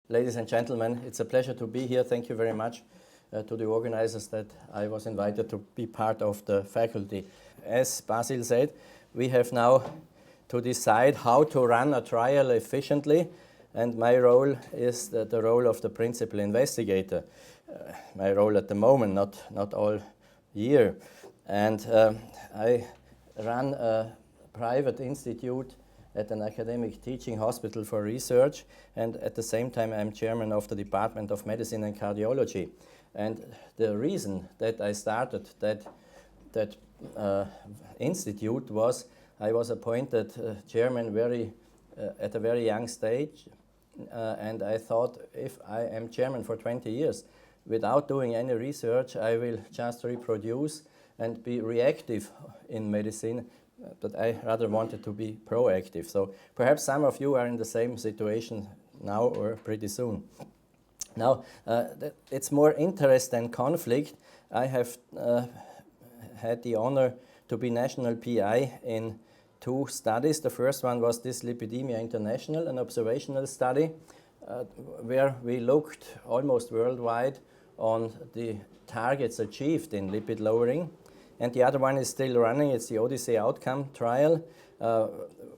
Ladies and gentlemen, it's a pleasure to be here. Thank you very much to the organizers that I was invited to be part of the faculty. As Basil said, we have now to decide how to run a trial efficiently, and my role is the role of the principal investigator. My role at the moment, not all year. And I run a private institute at an academic teaching hospital for research, and at the same time I'm chairman of the Department of Medicine and Cardiology. And the reason that I started that institute was I was appointed chairman at a very young stage, and I thought if I am chairman for 20 years without doing any research, I will just reproduce and be reactive in medicine, but I rather wanted to be proactive. So perhaps some of you are in the same situation now or pretty soon. Now, it's more interest than conflict. I have had the honor to be national PI in 2 studies. The first one was this Lipidemia International, an observational study where we looked almost worldwide on the targets achieved in lipid lowering. And the other one is still running. It's the Odyssey outcome trial,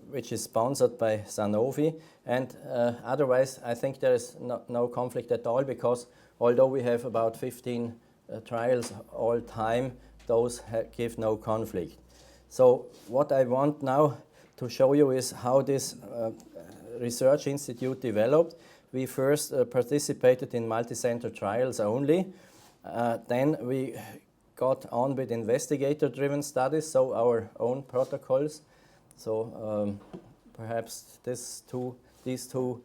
which is sponsored by Sanofi. And otherwise, I think there is no conflict at all, because although we have about 15 trials all time, those give no conflict. So what I want now to show you is how this research institute developed. We first participated in multi-center trials only. Then we got on with investigator-driven studies, so our own protocols. So perhaps these two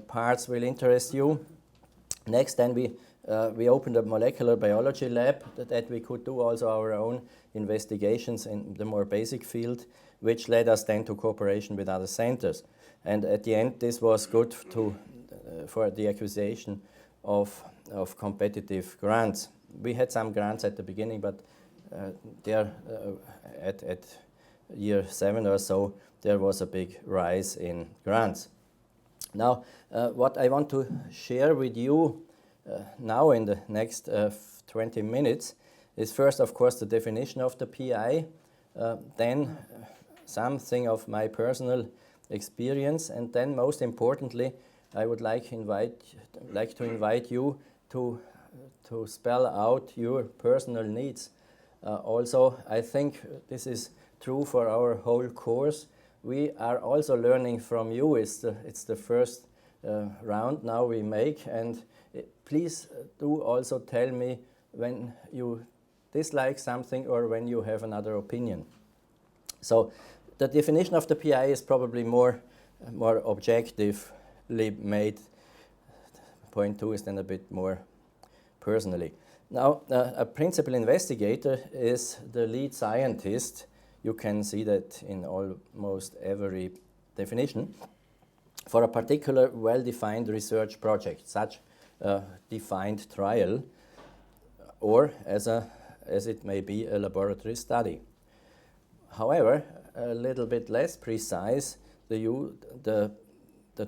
parts will interest you. Next, then we opened a molecular biology lab that we could do also our own investigations in the more basic field, which led us then to cooperation with other centers. And at the end, this was good for the acquisition of competitive grants. We had some grants at the beginning, but there at year 7 or so, there was a big rise in grants. Now, what I want to share with you now in the next 20 minutes is first, of course, the definition of the PI, then something of my personal experience, and then most importantly, I would like to invite you to spell out your personal needs. Also, I think this is true for our whole course. We are also learning from you. It's the first round now we make, and please do also tell me when you dislike something or when you have another opinion. So the definition of the PI is probably more objectively made. Point 2 is then a bit more personally. Now, a principal investigator is the lead scientist. You can see that in almost every definition for a particular well-defined research project, such a defined trial, or as it may be a laboratory study. However, a little bit less precise, the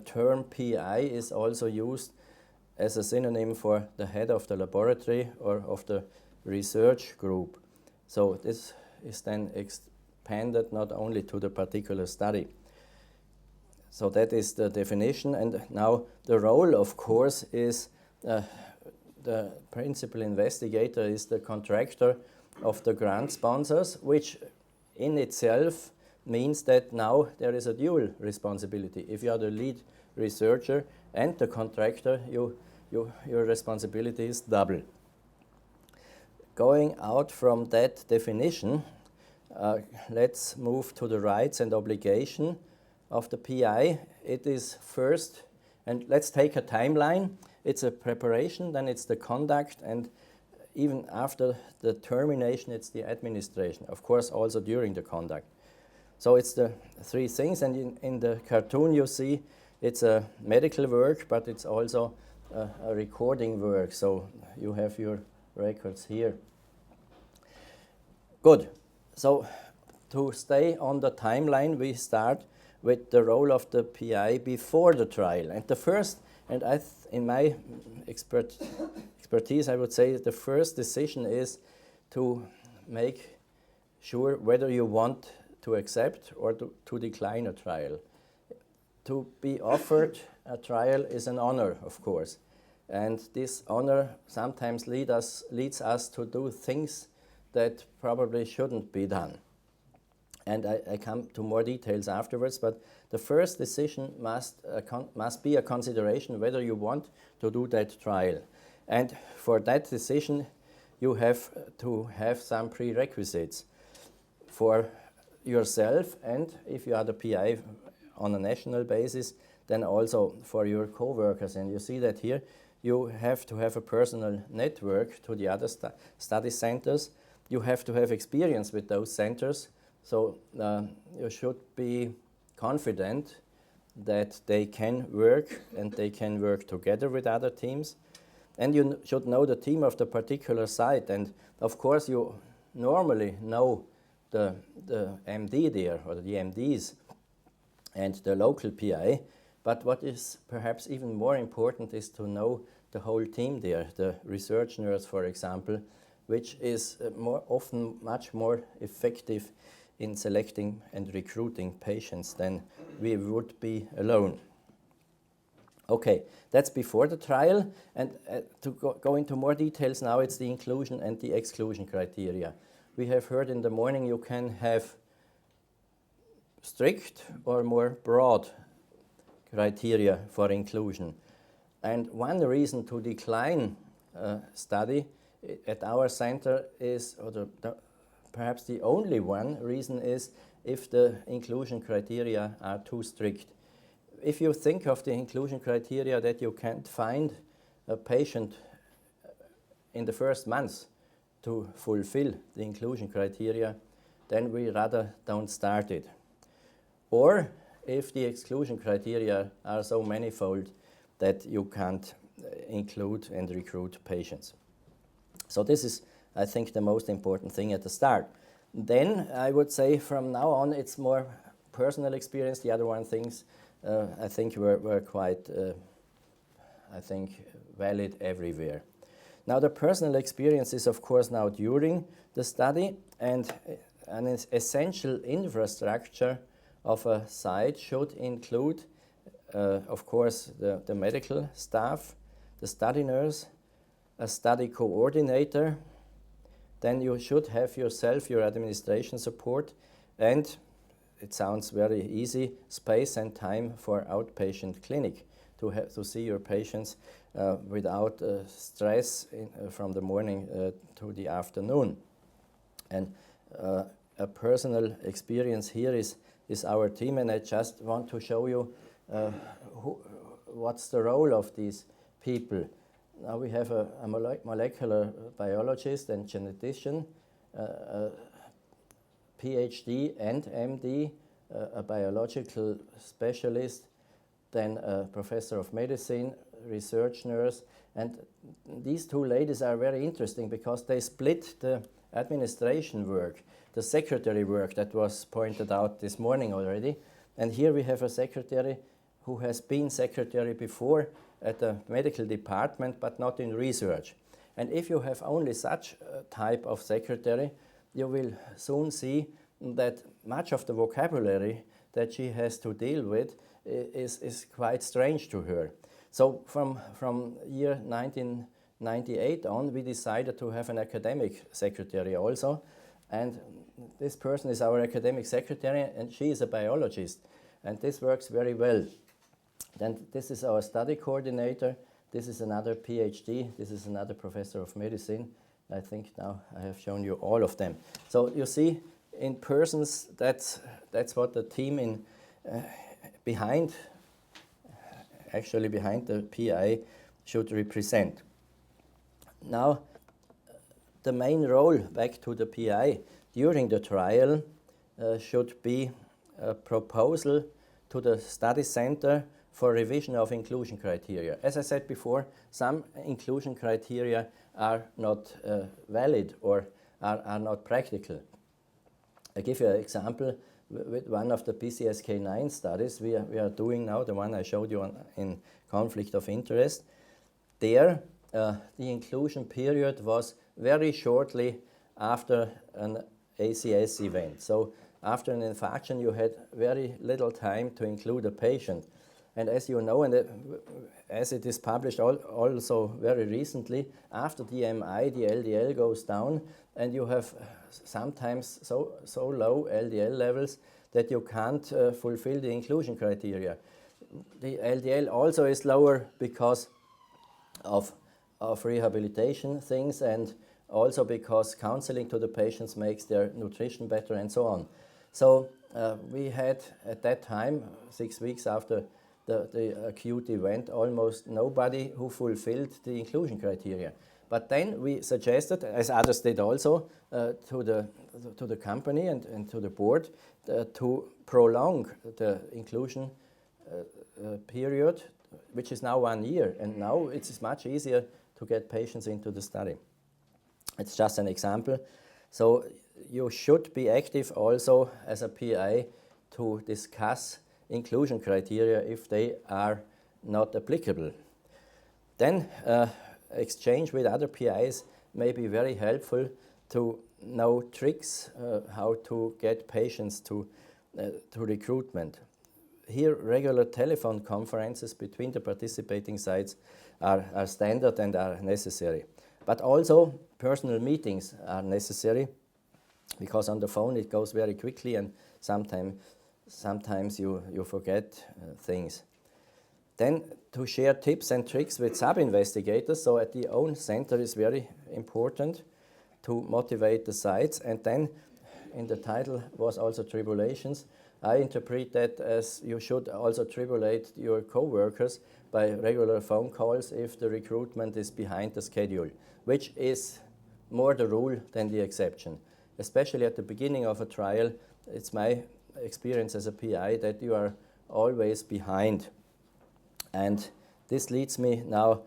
term PI is also used as a synonym for the head of the laboratory or of the research group. So this is then expanded not only to the particular study. So that is the definition, and now the role, of course, is the principal investigator is the contractor of the grant sponsors, which in itself means that now there is a dual responsibility. If you are the lead researcher and the contractor, your responsibility is double. Going out from that definition, let's move to the rights and obligation of the PI. It is first, and let's take a timeline. It's a preparation, then it's the conduct, and even after the termination, it's the administration. Of course, also during the conduct. So it's the 3 things, and in the cartoon you see it's a medical work, but it's also a recording work, so you have your records here. Good. So to stay on the timeline, we start with the role of the PI before the trial. And the first, and in my expertise, I would say the first decision is to make sure whether you want to accept or to decline a trial. To be offered a trial is an honor, of course, and this honor sometimes leads us to do things that probably shouldn't be done. And I come to more details afterwards, but the first decision must be a consideration whether you want to do that trial. And for that decision, you have to have some prerequisites for yourself, and if you are the PI on a national basis, then also for your co-workers. And you see that here, you have to have a personal network to the other study centers. You have to have experience with those centers. So you should be confident that they can work and they can work together with other teams. And you should know the team of the particular site. And of course, you normally know the MD there, or the MDs, and the local PI. But what is perhaps even more important is to know the whole team there, the research nurse, for example, which is often much more effective in selecting and recruiting patients than we would be alone. Okay, that's before the trial, and to go into more details now, it's the inclusion and the exclusion criteria. We have heard in the morning you can have strict or more broad criteria for inclusion. And one reason to decline a study at our center is, or perhaps the only one reason is, if the inclusion criteria are too strict. If you think of the inclusion criteria that you can't find a patient in the first month to fulfill the inclusion criteria, then we rather don't start it. Or if the exclusion criteria are so manifold that you can't include and recruit patients. So this is, I think, the most important thing at the start. Then I would say from now on it's more personal experience. The other one things I think were quite, valid everywhere. Now the personal experience is of course now during the study, and an essential infrastructure of a site should include, of course, the medical staff, the study nurse, a study coordinator. Then you should have yourself your administration support, and it sounds very easy, space and time for outpatient clinic to see your patients without stress from the morning to the afternoon. And a personal experience here is our team, and I just want to show you what's the role of these people. Now we have a molecular biologist and genetician, a PhD and MD, a biological specialist, then a professor of medicine, research nurse. And these two ladies are very interesting because they split the administration work, the secretary work that was pointed out this morning already. And here we have a secretary who has been secretary before at the medical department, but not in research. And if you have only such a type of secretary, you will soon see that much of the vocabulary that she has to deal with is quite strange to her. So from year 1998 on, we decided to have an academic secretary also. And this person is our academic secretary, and she is a biologist. And this works very well. Then this is our study coordinator. This is another PhD. This is another professor of medicine. I think now I have shown you all of them. So you see, in persons, that's what the team behind the PI should represent. Now, the main role, back to the PI, during the trial should be a proposal to the study center for revision of inclusion criteria. As I said before, some inclusion criteria are not valid or are not practical. I give you an example with one of the PCSK9 studies we are doing now, the one I showed you in conflict of interest. there, the inclusion period was very shortly after an ACS event. So after an infarction, you had very little time to include a patient. And as you know, and as it is published also very recently, after the MI, the LDL goes down, and you have sometimes so low LDL levels that you can't fulfill the inclusion criteria. The LDL also is lower because of rehabilitation things, and also because counseling to the patients makes their nutrition better and so on. So we had at that time, 6 weeks after the acute event, almost nobody who fulfilled the inclusion criteria. But then we suggested, as others did also, to the company and to the board to prolong the inclusion period, which is now 1 year. And now it's much easier to get patients into the study. It's just an example. So you should be active also as a PI to discuss inclusion criteria if they are not applicable. Then exchange with other PIs may be very helpful to know tricks how to get patients to recruitment. Here, regular telephone conferences between the participating sites are standard and are necessary. But also personal meetings are necessary, because on the phone it goes very quickly and sometimes you forget things. Then to share tips and tricks with sub-investigators, so at the own center is very important to motivate the sites. And then in the title was also tribulations. I interpret that as you should also tribulate your co-workers by regular phone calls if the recruitment is behind the schedule, which is more the rule than the exception. Especially at the beginning of a trial, it's my experience as a PI that you are always behind. And this leads me now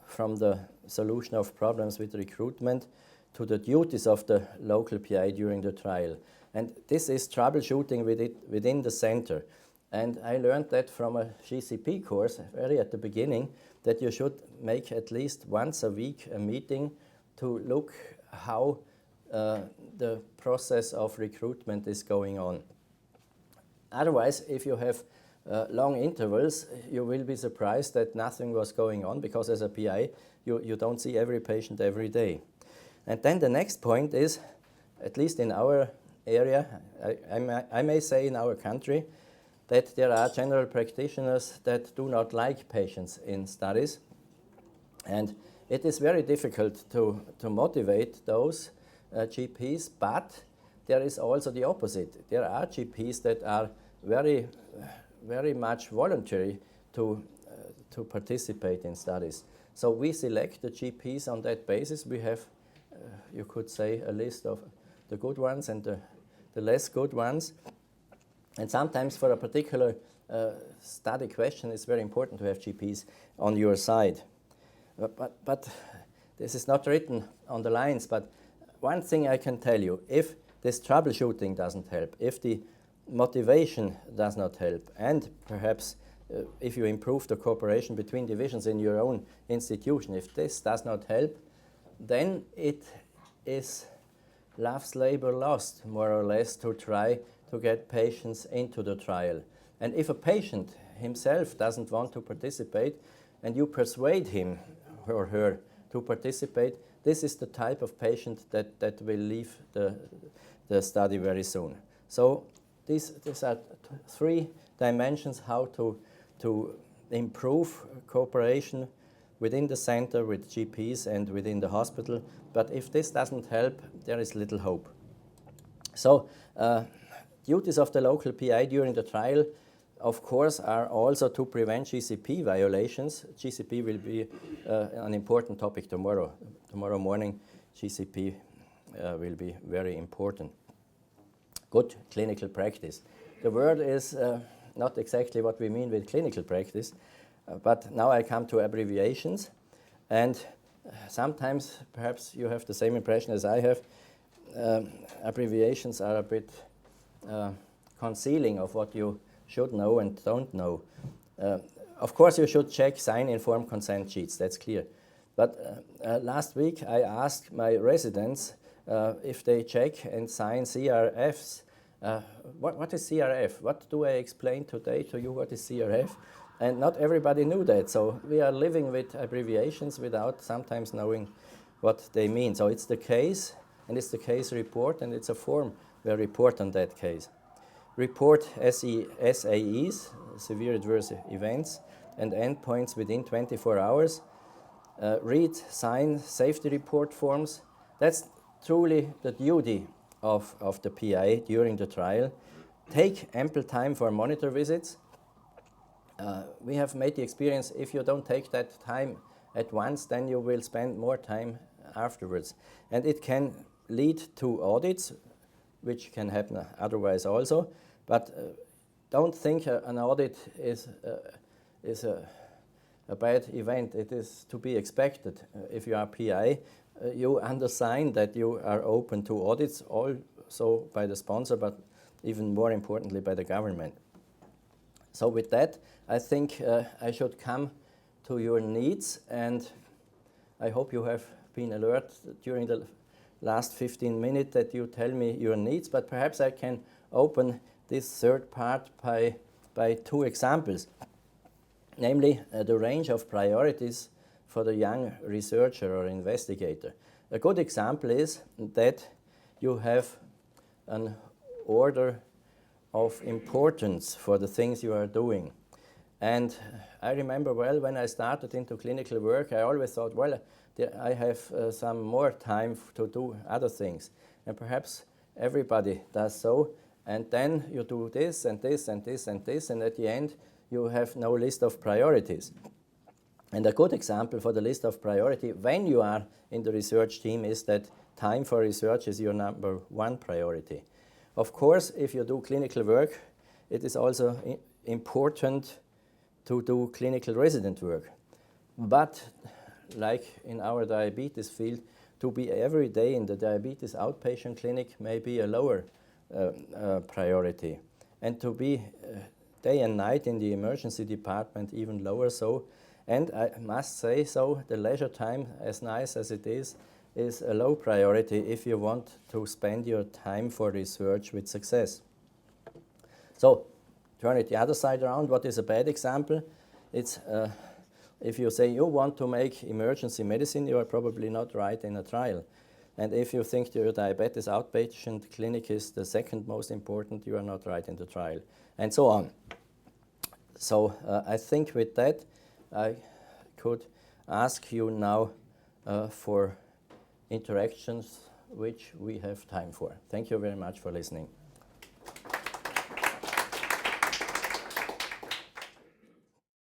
from the solution of problems with recruitment to the duties of the local PI during the trial. And this is troubleshooting within the center. And I learned that from a GCP course very at the beginning, that you should make at least once a week a meeting to look how the process of recruitment is going on. Otherwise, if you have long intervals, you will be surprised that nothing was going on, because as a PI, you don't see every patient every day. And then the next point is, at least in our area, I may say in our country, that there are general practitioners that do not like patients in studies. And it is very difficult to motivate those GPs, but there is also the opposite. There are GPs that are very, very much voluntary to participate in studies. So we select the GPs on that basis. We have, you could say, a list of the good ones and the less good ones. And sometimes for a particular study question, it's very important to have GPs on your side. But this is not written on the lines, but one thing I can tell you, if this troubleshooting doesn't help, if the motivation does not help, and perhaps if you improve the cooperation between divisions in your own institution, if this does not help, then it is love's labor lost, more or less, to try to get patients into the trial. And if a patient himself doesn't want to participate, and you persuade him or her to participate, this is the type of patient that will leave the study very soon. So these are three dimensions how to improve cooperation within the center with GPs and within the hospital. But if this doesn't help, there is little hope. So duties of the local PI during the trial, of course, are also to prevent GCP violations. GCP will be an important topic tomorrow. Tomorrow morning, GCP will be very important. Good clinical practice. The word is not exactly what we mean with clinical practice, but now I come to abbreviations. And sometimes, perhaps you have the same impression as I have, abbreviations are a bit concealing of what you should know and don't know. Of course, you should check sign informed consent sheets, that's clear. But last week I asked my residents if they check and sign CRFs. What is CRF? What do I explain today to you? What is CRF? And not everybody knew that. So we are living with abbreviations without sometimes knowing what they mean. So it's the case, and it's the case report, and it's a form where report on that case. Report SAEs, severe adverse events, and endpoints within 24 hours. Read, sign safety report forms. That's truly the duty of the PI during the trial. Take ample time for monitor visits. We have made the experience, if you don't take that time at once, then you will spend more time afterwards. And it can lead to audits, which can happen otherwise also. But don't think an audit is a bad event. It is to be expected. If you are PI, you undersign that you are open to audits, also by the sponsor, but even more importantly by the government. So with that, I think I should come to your needs, and I hope you have been alert during the last 15 minutes that you tell me your needs, but perhaps I can open this third part by two examples, namely the range of priorities for the young researcher or investigator. A good example is that you have an order of importance for the things you are doing. And I remember well when I started into clinical work, I always thought, well, I have some more time to do other things. And perhaps everybody does so. And then you do this and this and this and this, and at the end you have no list of priorities. And a good example for the list of priority when you are in the research team is that time for research is your number one priority. Of course, if you do clinical work, it is also important to do clinical resident work. But like in our diabetes field, to be every day in the diabetes outpatient clinic may be a lower priority. And to be day and night in the emergency department even lower so. And I must say so, the leisure time, as nice as it is a low priority if you want to spend your time for research with success. So, turn it the other side around. What is a bad example? It's if you say you want to make emergency medicine, you are probably not right in a trial. And if you think your diabetes outpatient clinic is the second most important, you are not right in the trial, and so on. So I think with that, I could ask you now for interactions which we have time for. Thank you very much for listening.